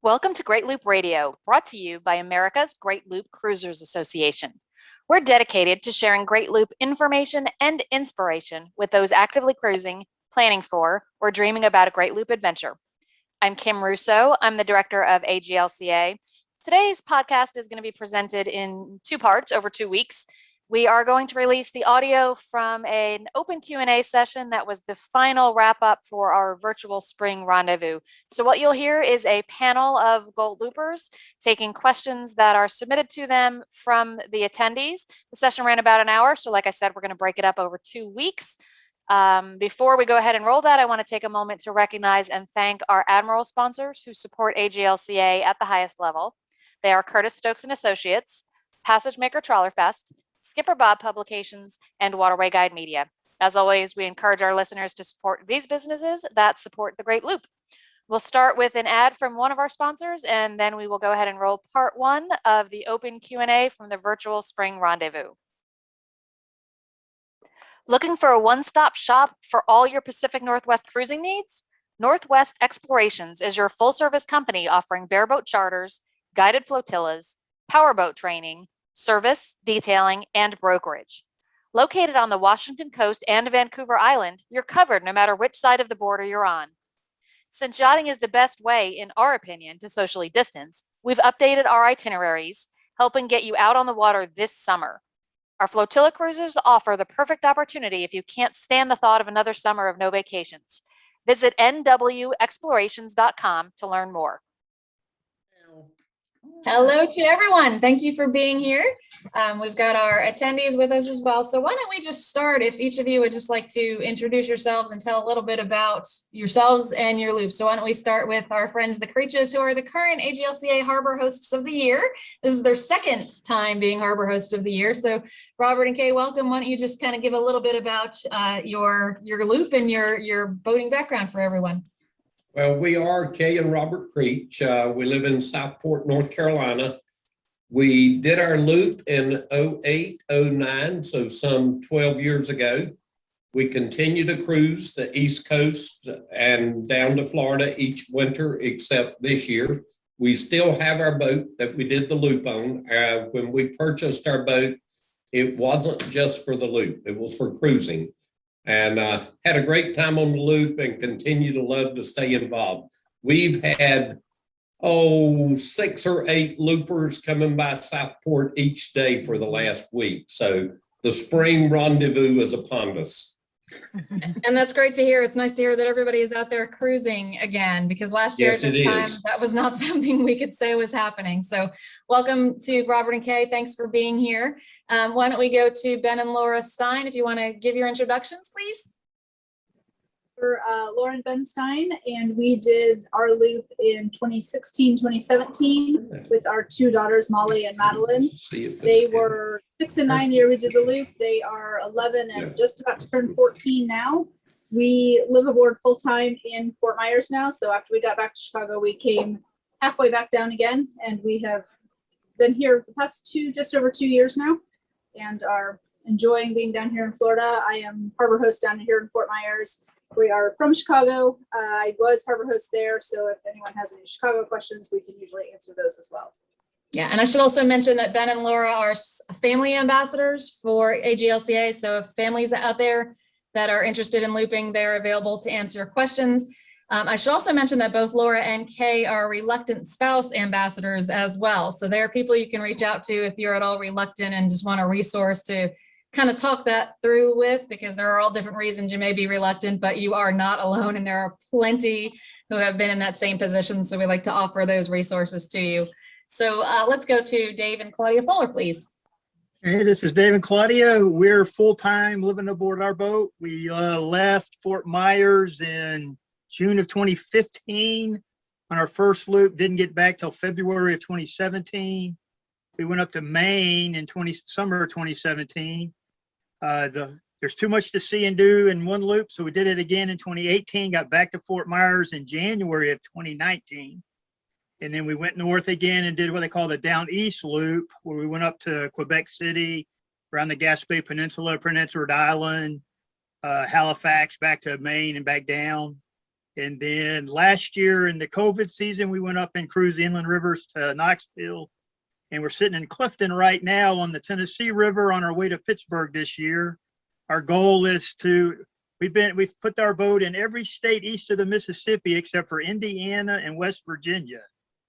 Welcome to Great Loop Radio, brought to you by America's Great Loop Cruisers Association. We're dedicated to sharing Great Loop information and inspiration with those actively cruising, planning for, or dreaming about a Great Loop adventure. I'm Kim Russo. I'm the director of AGLCA. Today's podcast is going to be presented in two parts over 2 weeks. We are going to release the audio from an open Q&A session that was the final wrap up for our virtual Spring Rendezvous. So what you'll hear is a panel of Gold Loopers taking questions that are submitted to them from the attendees. The session ran about an hour, so like I said, we're going to break it up over 2 weeks. Before we go ahead and roll that, I want to take a moment to recognize and thank our Admiral sponsors who support AGLCA at the highest level. They are Curtis Stokes and Associates, Passage Maker Trawler Fest, Skipper Bob Publications, and Waterway Guide Media. As always, we encourage our listeners to support these businesses that support the Great Loop. We'll start with an ad from one of our sponsors, and then we will go ahead and roll part one of the open Q&A from the virtual Spring Rendezvous. Looking for a one-stop shop for all your Pacific Northwest cruising needs? Northwest Explorations is your full-service company offering bareboat charters, guided flotillas, powerboat training, service, detailing, and brokerage. Located on the Washington coast and Vancouver Island, you're covered no matter which side of the border you're on. Since yachting is the best way, in our opinion, to socially distance, we've updated our itineraries, helping get you out on the water this summer. Our flotilla cruises offer the perfect opportunity if you can't stand the thought of another summer of no vacations. Visit nwexplorations.com to learn more. Hello to everyone. Thank you for being here. We've got our attendees with us as well. So why don't we just start, if each of you would just like to introduce yourselves and tell a little bit about yourselves and your loop. So why don't we start with our friends, the Creeches, who are the current AGLCA Harbor Hosts of the Year. This is their second time being Harbor Host of the Year. So Robert and Kay, welcome. Why don't you just kind of give a little bit about your loop and your boating background for everyone? Well, we are Kay and Robert Creech. We live in Southport, North Carolina. We did our loop in 08, 09, so some 12 years ago. We continue to cruise the East Coast and down to Florida each winter, except this year. We still have our boat that we did the loop on. When we purchased our boat, it wasn't just for the loop, it was for cruising. And had a great time on the loop and continue to love to stay involved. We've had, 6 or 8 loopers coming by Southport each day for the last week. So the Spring Rendezvous is upon us. And that's great to hear. It's nice to hear that everybody is out there cruising again, because last year at this time, that was not something we could say was happening. So welcome to Robert and Kay. Thanks for being here. Why don't we go to Ben and Laura Stein, if you want to give your introductions, please. For Lauren Ben Stein, and we did our loop in 2016, 2017 with our 2 daughters, Molly and Madeline. They were 6 and 9 year we did the loop. They are 11 and just about to turn 14 now. We live aboard full time in Fort Myers now. So after we got back to Chicago, we came halfway back down again, and we have been here the past just over 2 years now, and are enjoying being down here in Florida. I am harbor host down here in Fort Myers. We are from Chicago. I was harbor host there, so if anyone has any Chicago questions, we can usually answer those as well. Yeah, and I should also mention that Ben and Laura are family ambassadors for AGLCA. So if families out there that are interested in looping, they're available to answer questions. I should also mention that both Laura and Kay are reluctant spouse ambassadors as well. So there are people you can reach out to if you're at all reluctant and just want a resource to kind of talk that through with, because there are all different reasons you may be reluctant, but you are not alone, and there are plenty who have been in that same position. So we like to offer those resources to you. So let's go to Dave and Claudia Fuller, please. Hey, this is Dave and Claudia. We're full-time living aboard our boat. We left Fort Myers in June of 2015 on our first loop, didn't get back till February of 2017. We went up to Maine in summer of 2017. There's too much to see and do in one loop, so we did it again in 2018, got back to Fort Myers in January of 2019. And then we went north again and did what they call the Down East Loop, where we went up to Quebec City, around the Gaspé Peninsula, Prince Edward Island, Halifax, back to Maine and back down. And then last year in the COVID season, we went up and cruised the inland rivers to Knoxville. And we're sitting in Clifton right now on the Tennessee River on our way to Pittsburgh this year. Our goal is we've put our boat in every state east of the Mississippi except for Indiana and West Virginia.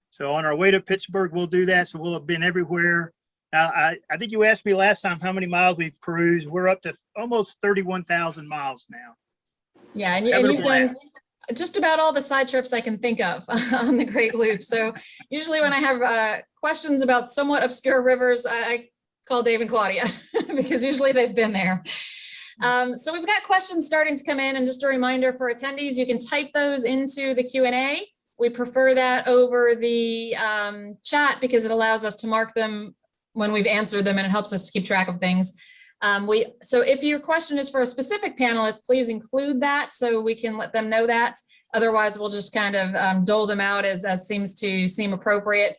So on our way to Pittsburgh, we'll do that. So we'll have been everywhere. Now, I think you asked me last time how many miles we've cruised. We're up to almost 31,000 miles now. Yeah, and you've done just about all the side trips I can think of on the Great Loop. So usually when I have questions about somewhat obscure rivers, I call Dave and Claudia because usually they've been there. So we've got questions starting to come in, and just a reminder for attendees, you can type those into the Q&A. We prefer that over the chat because it allows us to mark them when we've answered them, and it helps us to keep track of things. So if your question is for a specific panelist, please include that so we can let them know that. Otherwise, we'll just kind of dole them out as seem appropriate.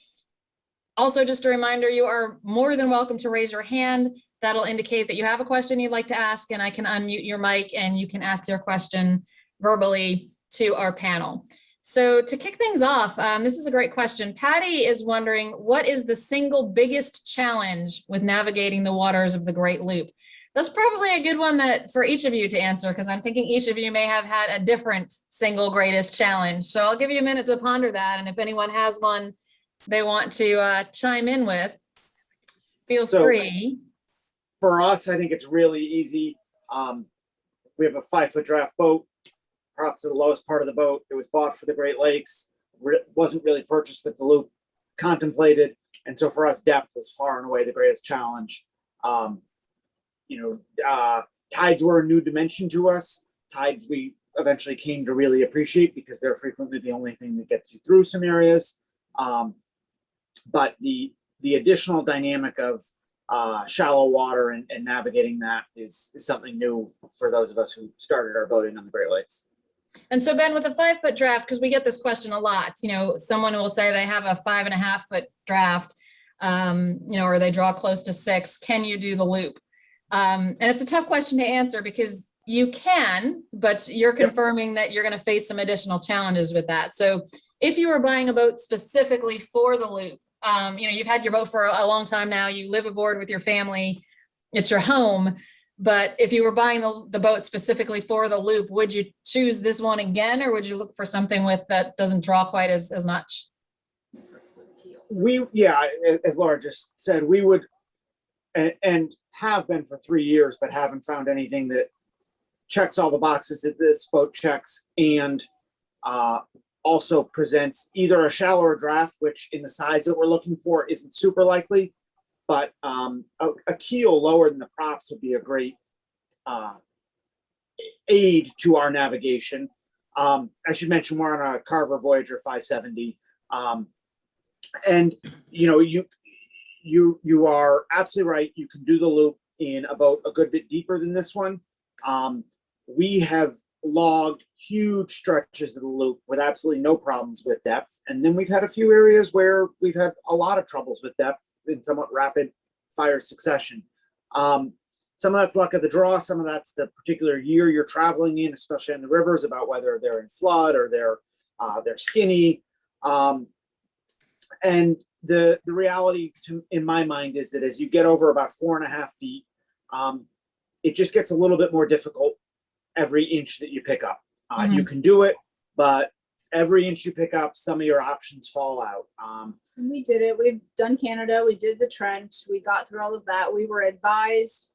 Also, just a reminder, you are more than welcome to raise your hand. That'll indicate that you have a question you'd like to ask, and I can unmute your mic and you can ask your question verbally to our panel. So to kick things off, this is a great question. Patty is wondering, what is the single biggest challenge with navigating the waters of the Great Loop? That's probably a good one that for each of you to answer, because I'm thinking each of you may have had a different single greatest challenge. So I'll give you a minute to ponder that. And if anyone has one they want to chime in with, feel free. For us, I think it's really easy. We have a 5-foot draft boat. Props to the lowest part of the boat. It was bought for the Great Lakes. Wasn't really purchased with the loop contemplated. And so for us, depth was far and away the greatest challenge. Tides were a new dimension to us. Tides we eventually came to really appreciate because they're frequently the only thing that gets you through some areas. But the additional dynamic of shallow water and navigating that is something new for those of us who started our boating on the Great Lakes. And so Ben, with a 5-foot draft, because we get this question a lot, someone will say they have a 5.5-foot draft, or they draw close to 6. Can you do the loop? And it's a tough question to answer because you can, but you're confirming that you're going to face some additional challenges with that. So if you were buying a boat specifically for the loop, you've had your boat for a long time now, you live aboard with your family, it's your home. But if you were buying the boat specifically for the loop, would you choose this one again, or would you look for something that doesn't draw quite as much? As Laura just said, we would and have been for 3 years, but haven't found anything that checks all the boxes that this boat checks, and also presents either a shallower draft, which in the size that we're looking for isn't super likely, but a keel lower than the props would be a great aid to our navigation. I should mention we're on a Carver Voyager 570, and you are absolutely right. You can do the loop in a boat a good bit deeper than this one. We have logged huge stretches of the loop with absolutely no problems with depth, and then we've had a few areas where we've had a lot of troubles with depth in somewhat rapid fire succession. Some of that's luck of the draw, some of that's the particular year you're traveling in, especially on the rivers, about whether they're in flood or they're skinny. And the reality in my mind is that as you get over about 4.5 feet, it just gets a little bit more difficult every inch that you pick up. You can do it, but every inch you pick up, some of your options fall out. We did it. We've done Canada. We did the Trent. We got through all of that. We were advised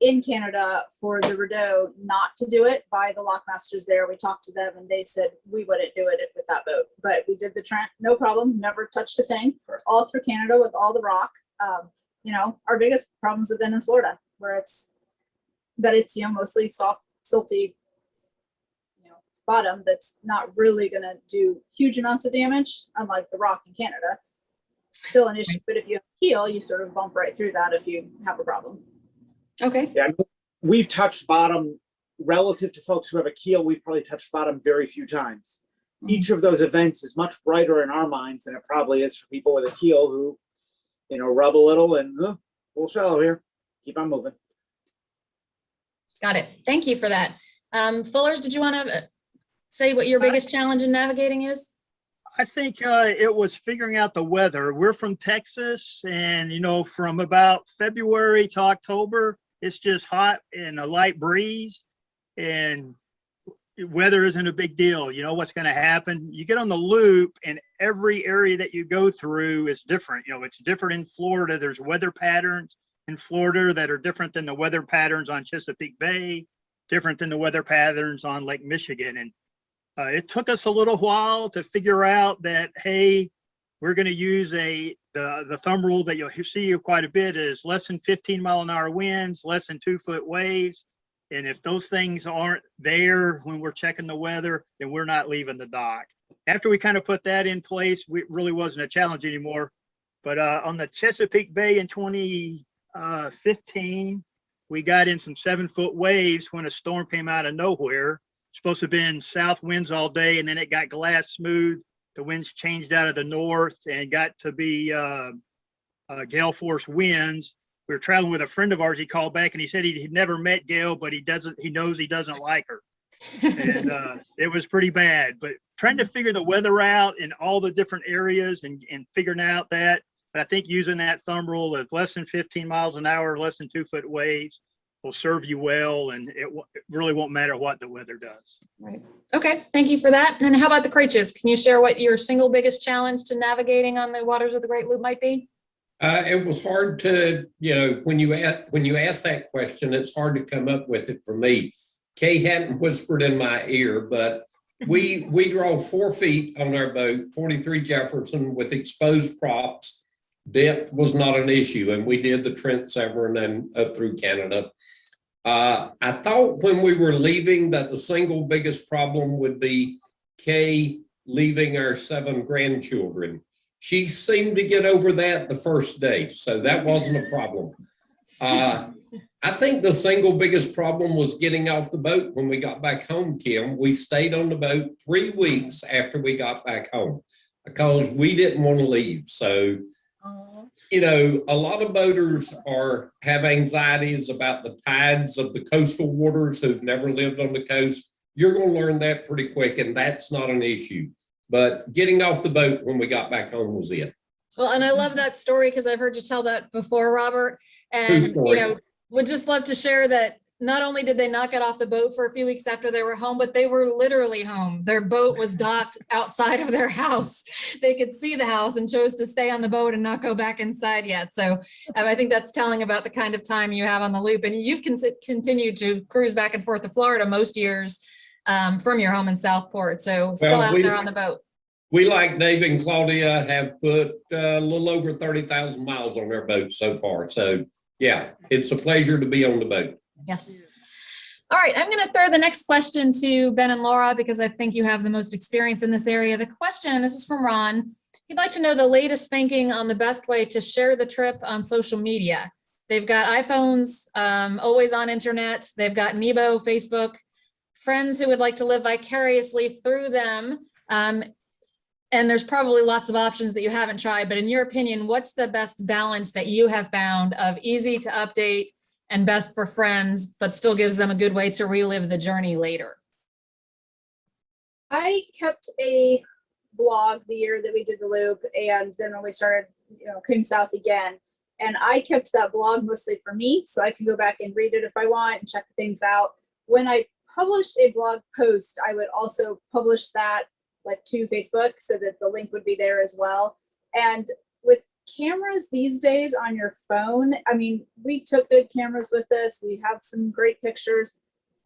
in Canada for the Rideau not to do it by the lockmasters there. We talked to them and they said we wouldn't do it with that boat. But we did the Trent, no problem. Never touched a thing. All through Canada with all the rock. Our biggest problems have been in Florida, where it's mostly soft, silty, bottom that's not really going to do huge amounts of damage, unlike the rock in Canada. Still an issue, but if you have a keel, you sort of bump right through that if you have a problem. Okay. Yeah, we've touched bottom relative to folks who have a keel. We've probably touched bottom very few times. Each of those events is much brighter in our minds than it probably is for people with a keel who, rub a little and a little shallow here. Keep on moving. Got it. Thank you for that. Fullers, did you want to say what your biggest challenge in navigating is? I think it was figuring out the weather. We're from Texas, and from about February to October, it's just hot and a light breeze, and weather isn't a big deal. You know what's going to happen. You get on the loop, and every area that you go through is different. It's different in Florida. There's weather patterns in Florida that are different than the weather patterns on Chesapeake Bay, different than the weather patterns on Lake Michigan, and it took us a little while to figure out that, hey, we're going to use the thumb rule that you'll see quite a bit is less than 15-mile-an-hour winds, less than 2-foot waves. And if those things aren't there when we're checking the weather, then we're not leaving the dock. After we kind of put that in place, it really wasn't a challenge anymore. But on the Chesapeake Bay in 2015, we got in some 7-foot waves when a storm came out of nowhere. Supposed to have been south winds all day, and then it got glass smooth. The winds changed out of the north and got to be gale force winds. We were traveling with a friend of ours. He called back and he said he'd never met Gail, but he knows he doesn't like her. And it was pretty bad. But trying to figure the weather out in all the different areas and figuring out that. But I think using that thumb rule of less than 15 miles an hour, less than 2-foot waves, will serve you well, and it really won't matter what the weather does. Right. Okay. Thank you for that. And how about the creatures? Can you share what your single biggest challenge to navigating on the waters of the Great Loop might be? It was hard to, when you ask that question, it's hard to come up with it for me. Kay hadn't whispered in my ear, but we draw 4 feet on our boat, 43 Jefferson, with exposed props. Depth was not an issue, and we did the Trent Severn and up through Canada. I thought when we were leaving that the single biggest problem would be Kay leaving our 7 grandchildren. She seemed to get over that the first day, so that wasn't a problem. I think the single biggest problem was getting off the boat when we got back home, Kim. We stayed on the boat 3 weeks after we got back home because we didn't want to leave. So a lot of boaters have anxieties about the tides of the coastal waters who've never lived on the coast. You're going to learn that pretty quick, and that's not an issue. But getting off the boat when we got back home was it. Well, and I love that story because I've heard you tell that before, Robert. And, would just love to share that not only did they not get off the boat for a few weeks after they were home, but they were literally home. Their boat was docked outside of their house. They could see the house and chose to stay on the boat and not go back inside yet. So I think that's telling about the kind of time you have on the loop. And you've continued to cruise back and forth to Florida most years from your home in Southport. So still out there on the boat. We, like Dave and Claudia, have put a little over 30,000 miles on our boat so far. So yeah, it's a pleasure to be on the boat. Yes. All right, I'm going to throw the next question to Ben and Laura because I think you have the most experience in this area. The question, and this is from Ron, he'd like to know the latest thinking on the best way to share the trip on social media. They've got iPhones, always on internet. They've got Nebo, Facebook, friends who would like to live vicariously through them. And there's probably lots of options that you haven't tried, but in your opinion, what's the best balance that you have found of easy to update and best for friends, but still gives them a good way to relive the journey later? I kept a blog the year that we did the loop, and then when we started, came south again, and I kept that blog mostly for me, so I can go back and read it if I want and check things out. When I published a blog post, I would also publish that to Facebook so that the link would be there as well. And with cameras these days on your phone, I mean, we took good cameras with us. We have some great pictures.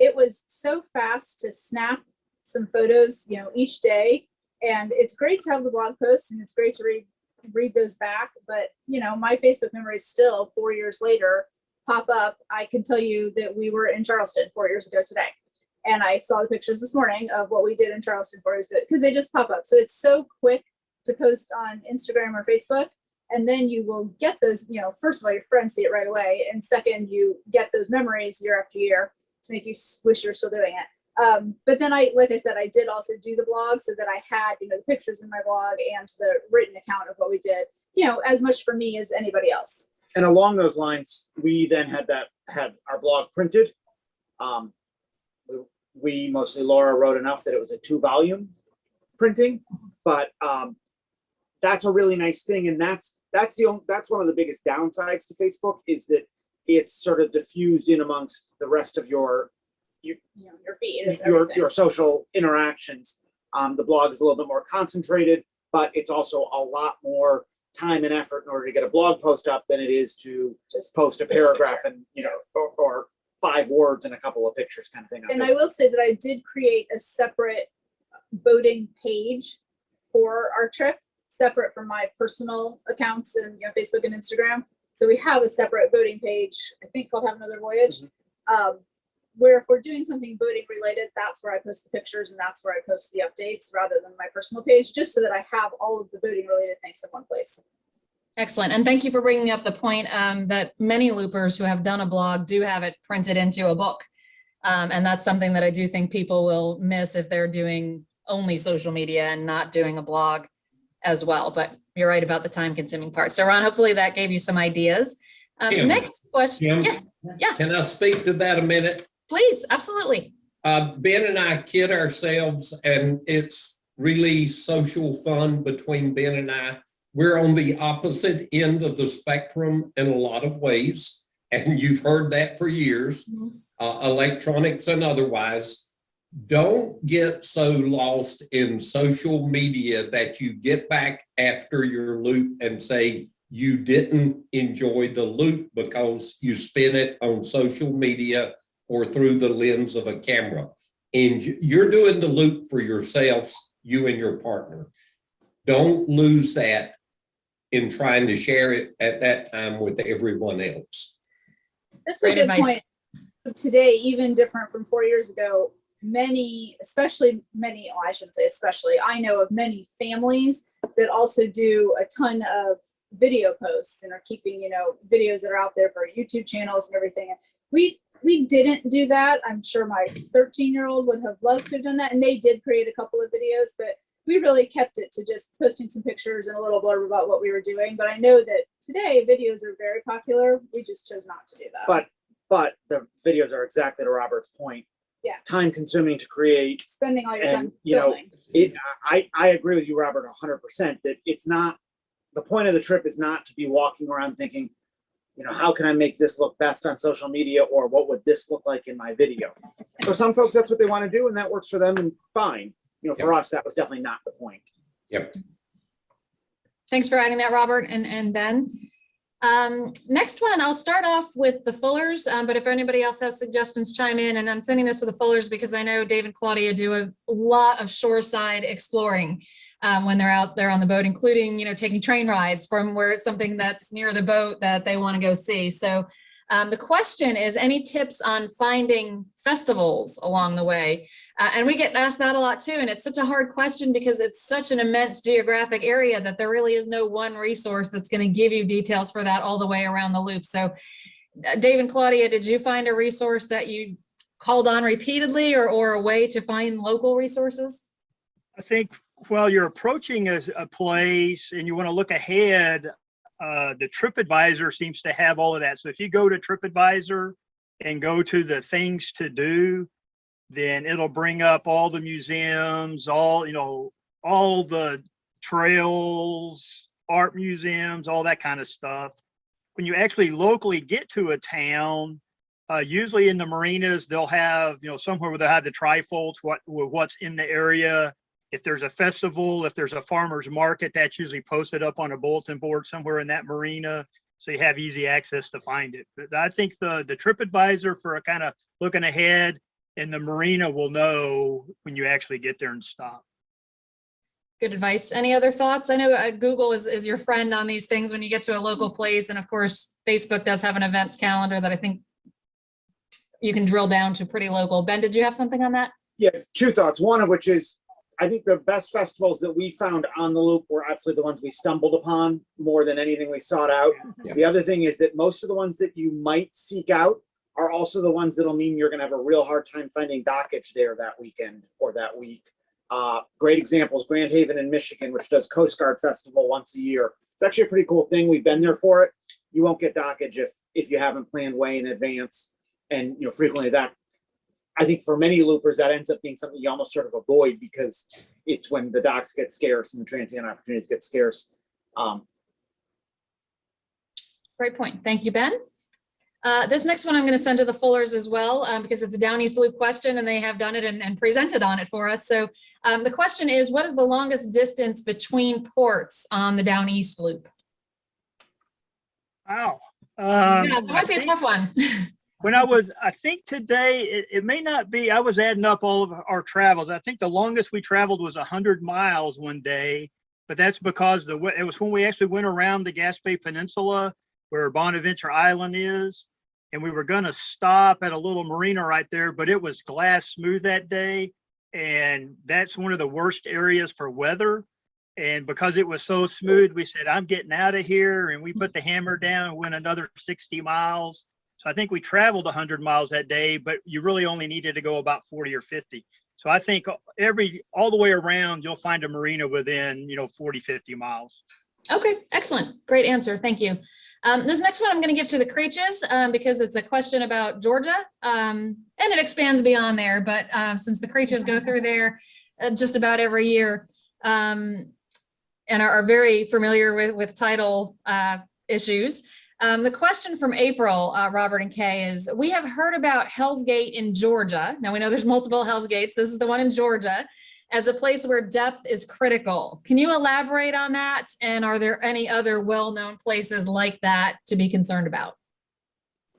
It was so fast to snap some photos, each day. And it's great to have the blog posts and it's great to read those back. But, my Facebook memories still 4 years later pop up. I can tell you that we were in Charleston 4 years ago today. And I saw the pictures this morning of what we did in Charleston 4 years ago because they just pop up. So it's so quick to post on Instagram or Facebook. And then you will get those, first of all, your friends see it right away. And second, you get those memories year after year to make you wish you were still doing it. But then like I said, I did also do the blog so that I had, the pictures in my blog and the written account of what we did, as much for me as anybody else. And along those lines, we then had our blog printed. we, mostly Laura, wrote enough that it was a 2-volume printing, but that's a really nice thing. And that's one of the biggest downsides to Facebook, is that it's sort of diffused in amongst the rest of your feed. your social interactions. The blog is a little bit more concentrated, but it's also a lot more time and effort in order to get a blog post up than it is to just post a paragraph and, or 5 words and a couple of pictures kind of thing. And I will say that I did create a separate boating page for our trip, separate from my personal accounts and Facebook and Instagram. So we have a separate boating page, I think called Have Another Voyage. Where if we're doing something boating related, that's where I post the pictures and that's where I post the updates, rather than my personal page, just so that I have all of the boating related things in one place. Excellent. And thank you for bringing up the point that many loopers who have done a blog do have it printed into a book. And that's something that I do think people will miss if they're doing only social media and not doing a blog as well. But you're right about the time consuming part. So Ron, hopefully that gave you some ideas. Next question. Yes. Yeah. Can I speak to that a minute? Please, absolutely. Ben and I kid ourselves, and it's really social fun between Ben and I. We're on the opposite end of the spectrum in a lot of ways, and you've heard that for years, electronics and otherwise. Don't get so lost in social media that you get back after your loop and say you didn't enjoy the loop because you spent it on social media or through the lens of a camera. And you're doing the loop for yourselves, you and your partner. Don't lose that in trying to share it at that time with everyone else. That's a good point. Today, even different from 4 years ago, many, well, I shouldn't say especially, I know of many families that also do a ton of video posts and are keeping, videos that are out there for YouTube channels and everything. We didn't do that. I'm sure my 13-year-old would have loved to have done that. And they did create a couple of videos, but we really kept it to just posting some pictures and a little blurb about what we were doing. But I know that today videos are very popular. We just chose not to do that. But the videos are exactly to Robert's point. Yeah. Time consuming to create. Spending all your time filming. I agree with you, Robert, 100%, that it's not, the point of the trip is not to be walking around thinking, how can I make this look best on social media, or what would this look like in my video? For some folks, that's what they want to do, and that works for them, and fine. For us, that was definitely not the point. Yep. Thanks for adding that, Robert and Ben. Next one, I'll start off with the Fullers, but if anybody else has suggestions, chime in. And I'm sending this to the Fullers because I know Dave and Claudia do a lot of shoreside exploring when they're out there on the boat, including, taking train rides from where it's something that's near the boat that they want to go see. So the question is, any tips on finding festivals along the way? And we get asked that a lot too. And it's such a hard question because it's such an immense geographic area that there really is no one resource that's going to give you details for that all the way around the loop. So Dave and Claudia, did you find a resource that you called on repeatedly, or a way to find local resources? I think while you're approaching a place and you want to look ahead, the TripAdvisor seems to have all of that. So if you go to TripAdvisor and go to the things to do, then it'll bring up all the museums, all the trails, art museums, all that kind of stuff. When you actually locally get to a town, usually in the marinas, they'll have, somewhere where they'll have the trifolds, what's in the area. If there's a festival, if there's a farmer's market, that's usually posted up on a bulletin board somewhere in that marina, so you have easy access to find it. But I think the TripAdvisor for a kind of looking ahead, and the marina will know when you actually get there and stop. Good advice. Any other thoughts? I know Google is your friend on these things when you get to a local place. And of course, Facebook does have an events calendar that I think you can drill down to pretty local. Ben, did you have something on that? Yeah, 2 thoughts. One of which is, I think the best festivals that we found on the loop were absolutely the ones we stumbled upon more than anything we sought out. Yeah. The other thing is that most of the ones that you might seek out are also the ones that'll mean you're going to have a real hard time finding dockage there that weekend or that week. Great examples, Grand Haven in Michigan, which does Coast Guard Festival once a year. It's actually a pretty cool thing. We've been there for it. You won't get dockage if you haven't planned way in advance. And frequently that I think for many loopers, that ends up being something you almost sort of avoid because it's when the docks get scarce and the transient opportunities get scarce. Great point. Thank you, Ben. This next one I'm going to send to the Fullers as well, because it's a Down East Loop question and they have done it and presented on it for us. So the question is, what is the longest distance between ports on the Down East Loop? Wow. Yeah, that might be a tough one. I think today, it may not be, I was adding up all of our travels. I think the longest we traveled was 100 miles one day, but that's because it was when we actually went around the Gaspé Peninsula where Bonaventure Island is. And we were going to stop at a little marina right there, but it was glass smooth that day. And that's one of the worst areas for weather. And because it was so smooth, we said, I'm getting out of here. And we put the hammer down and went another 60 miles. So I think we traveled 100 miles that day, but you really only needed to go about 40 or 50. So I think all the way around, you'll find a marina within, 40, 50 miles. Okay, excellent. Great answer. Thank you. This next one I'm going to give to the Creeches because it's a question about Georgia and it expands beyond there. But since the Creeches go through there just about every year and are very familiar with tidal issues, the question from April, Robert and Kay, is we have heard about Hell's Gate in Georgia. Now we know there's multiple Hell's Gates. This is the one in Georgia, as a place where depth is critical. Can you elaborate on that? And are there any other well-known places like that to be concerned about?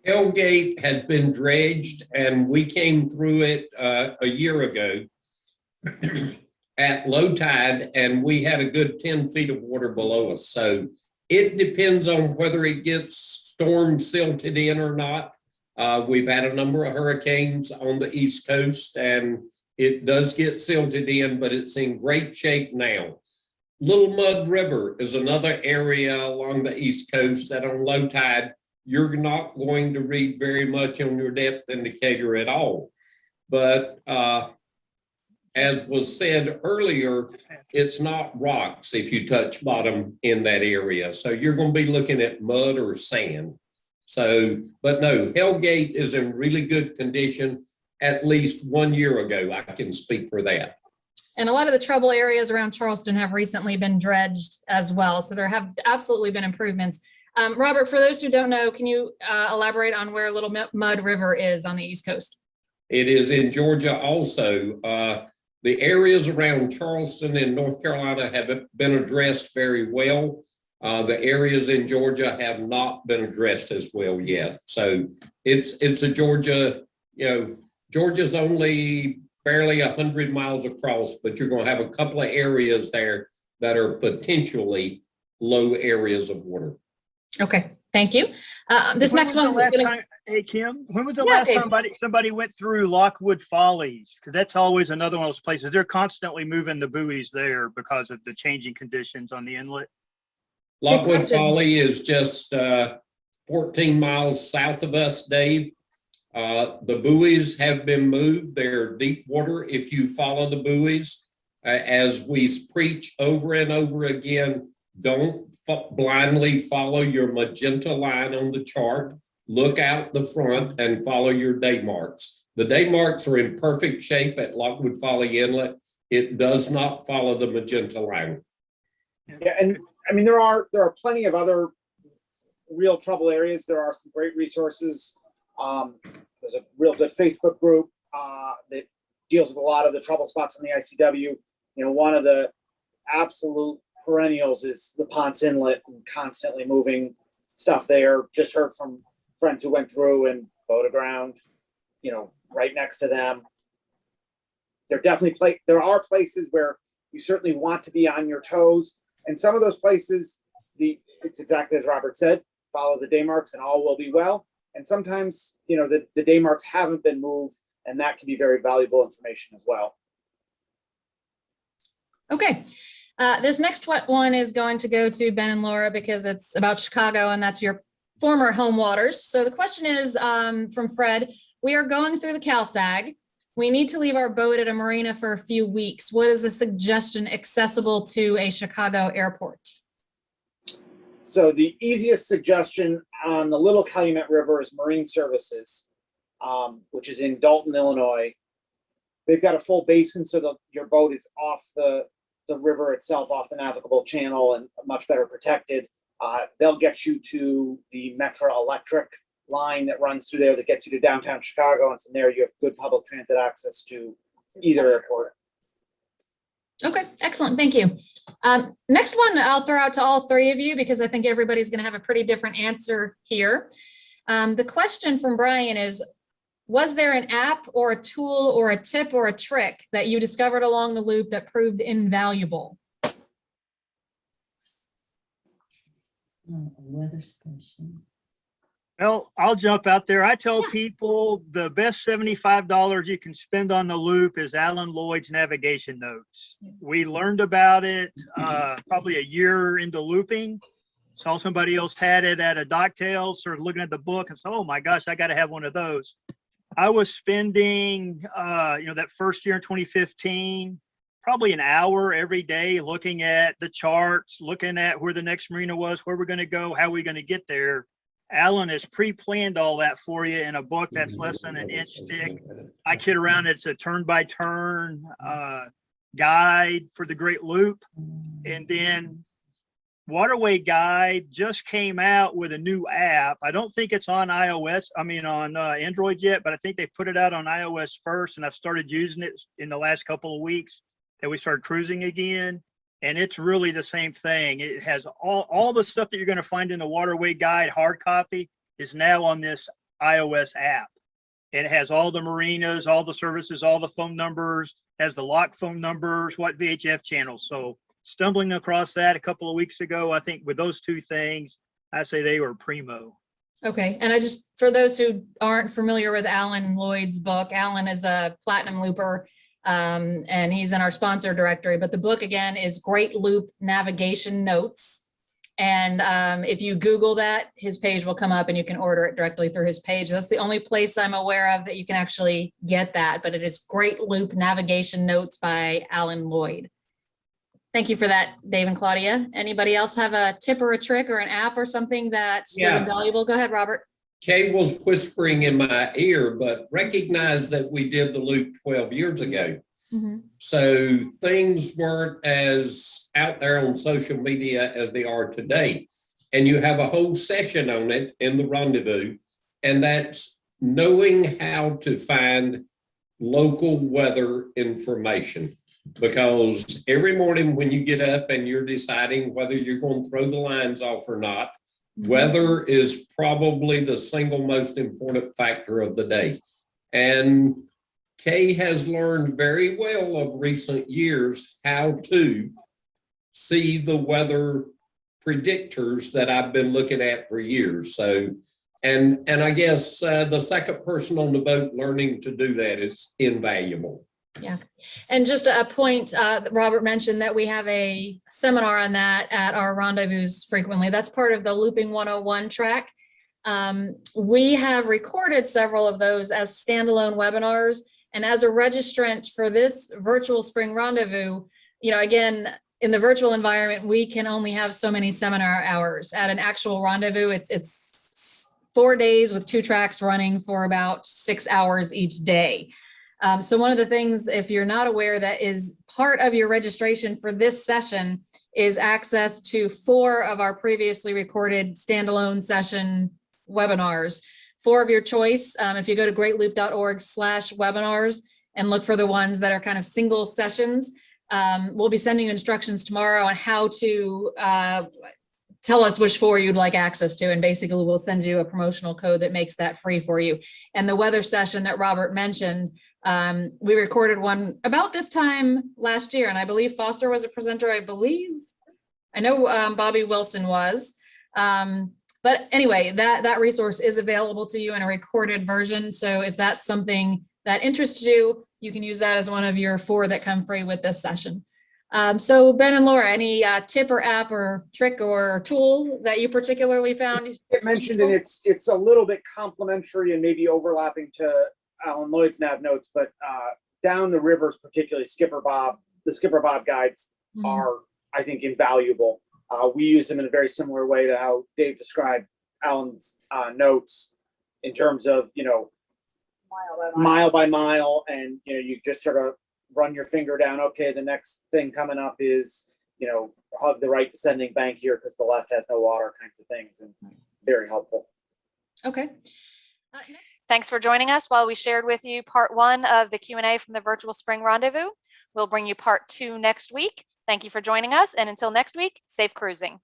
Hell Gate has been dredged and we came through it a year ago at low tide and we had a good 10 feet of water below us. So it depends on whether it gets storm silted in or not. We've had a number of hurricanes on the East Coast and it does get silted in, but it's in great shape now. Little Mud River is another area along the East Coast that on low tide, you're not going to read very much on your depth indicator at all. But as was said earlier, it's not rocks if you touch bottom in that area. So you're going to be looking at mud or sand. So, but no, Hell Gate is in really good condition. At least 1 year ago, I can speak for that. And a lot of the trouble areas around Charleston have recently been dredged as well. So there have absolutely been improvements. Robert, for those who don't know, can you elaborate on where Little Mud River is on the East Coast? It is in Georgia also. The areas around Charleston in North Carolina have been addressed very well. The areas in Georgia have not been addressed as well yet. So it's a Georgia, Georgia's only barely 100 miles across, but you're going to have a couple of areas there that are potentially low areas of water. Okay, thank you. This next one. Hey, Kim, when was the last time somebody went through Lockwood Follies? Because that's always another one of those places. They're constantly moving the buoys there because of the changing conditions on the inlet. Lockwood Folly is just 14 miles south of us, Dave. The buoys have been moved. They're deep water if you follow the buoys. As we preach over and over again, don't blindly follow your magenta line on the chart. Look out the front and follow your day marks. The day marks are in perfect shape at Lockwood Folly Inlet. It does not follow the magenta line. Yeah, and I mean, there are plenty of other real trouble areas. There are some great resources. There's a real good Facebook group that deals with a lot of the trouble spots on the ICW. One of the absolute perennials is the Ponce Inlet and constantly moving stuff there. Just heard from friends who went through and boat aground, right next to them. There are places where you certainly want to be on your toes. And some of those places, it's exactly as Robert said, follow the day marks and all will be well. And sometimes, the day marks haven't been moved, and that can be very valuable information as well. Okay. This next one is going to go to Ben and Laura because it's about Chicago, and that's your former home waters. So the question is from Fred, we are going through the CalSag. We need to leave our boat at a marina for a few weeks. What is a suggestion accessible to a Chicago airport? So the easiest suggestion on the Little Calumet River is Marine Services. which is in Dalton, Illinois. They've got a full basin, so your boat is off the river itself, off the navigable channel, and much better protected. They'll get you to the Metro Electric line that runs through there that gets you to downtown Chicago, and from there you have good public transit access to either airport. Okay, excellent. Thank you. Next one I'll throw out to all three of you because I think everybody's going to have a pretty different answer here. The question from Brian is, was there an app or a tool or a tip or a trick that you discovered along the loop that proved invaluable? Weather station. Well, I'll jump out there. I tell people the best $75 you can spend on the loop is Alan Lloyd's navigation notes. We learned about it probably a year into looping. Saw somebody else had it at a docktail, started looking at the book and said, oh my gosh, I got to have one of those. I was spending, that first year in 2015, probably an hour every day looking at the charts, looking at where the next marina was, where we're going to go, how we're going to get there. Alan has pre-planned all that for you in a book that's less than an inch thick. I kid around, it's a turn-by-turn guide for the Great Loop. And then Waterway Guide just came out with a new app. I don't think it's on iOS, on Android yet, but I think they put it out on iOS first, and I've started using it in the last couple of weeks that we started cruising again. And it's really the same thing. It has all the stuff that you're going to find in the Waterway Guide hard copy is now on this iOS app. It has all the marinas, all the services, all the phone numbers, has the lock phone numbers, what VHF channels. So stumbling across that a couple of weeks ago, I think with those two things, I say they were primo. Okay, and for those who aren't familiar with Alan Lloyd's book, Alan is a platinum looper, and he's in our sponsor directory, but the book again is Great Loop Navigation Notes. And if you Google that, his page will come up and you can order it directly through his page. That's the only place I'm aware of that you can actually get that, but it is Great Loop Navigation Notes by Alan Lloyd. Thank you for that, Dave and Claudia. Anybody else have a tip or a trick or an app or something that was invaluable? Go ahead, Robert. Kay was whispering in my ear, but recognize that we did the loop 12 years ago. Mm-hmm. So things weren't as out there on social media as they are today. And you have a whole session on it in the Rendezvous, and that's knowing how to find local weather information. Because every morning when you get up and you're deciding whether you're going to throw the lines off or not, weather is probably the single most important factor of the day. And Kay has learned very well of recent years how to see the weather predictors that I've been looking at for years. So, and I guess the second person on the boat learning to do that is invaluable. Yeah. And just a point, Robert mentioned that we have a seminar on that at our rendezvous frequently. That's part of the Looping 101 track. We have recorded several of those as standalone webinars. And as a registrant for this virtual spring rendezvous, again, in the virtual environment, we can only have so many seminar hours. At an actual rendezvous, it's 4 days with 2 tracks running for about 6 hours each day. So one of the things, if you're not aware, that is part of your registration for this session is access to 4 of our previously recorded standalone session webinars, 4 of your choice. If you go to greatloop.org/webinars and look for the ones that are kind of single sessions, we'll be sending you instructions tomorrow on how to tell us which 4 you'd like access to. And basically we'll send you a promotional code that makes that free for you. And the weather session that Robert mentioned, we recorded one about this time last year. And I believe Foster was a presenter, I know Bobby Wilson was. But anyway, that resource is available to you in a recorded version. So if that's something that interests you, you can use that as one of your 4 that come free with this session. So Ben and Laura, any tip or app or trick or tool that you particularly found? It mentioned, and it's a little bit complementary and maybe overlapping to Alan Lloyd's nav notes, but down the rivers, particularly the Skipper Bob guides are, I think, invaluable. We use them in a very similar way to how Dave described Alan's notes in terms of, mile by mile, and you just sort of run your finger down. Okay, the next thing coming up is hug the right descending bank here because the left has no water, kinds of things, and very helpful. Okay. Thanks for joining us while we shared with you part 1 of the Q&A from the virtual Spring Rendezvous. We'll bring you part 2 next week. Thank you for joining us, and until next week, safe cruising.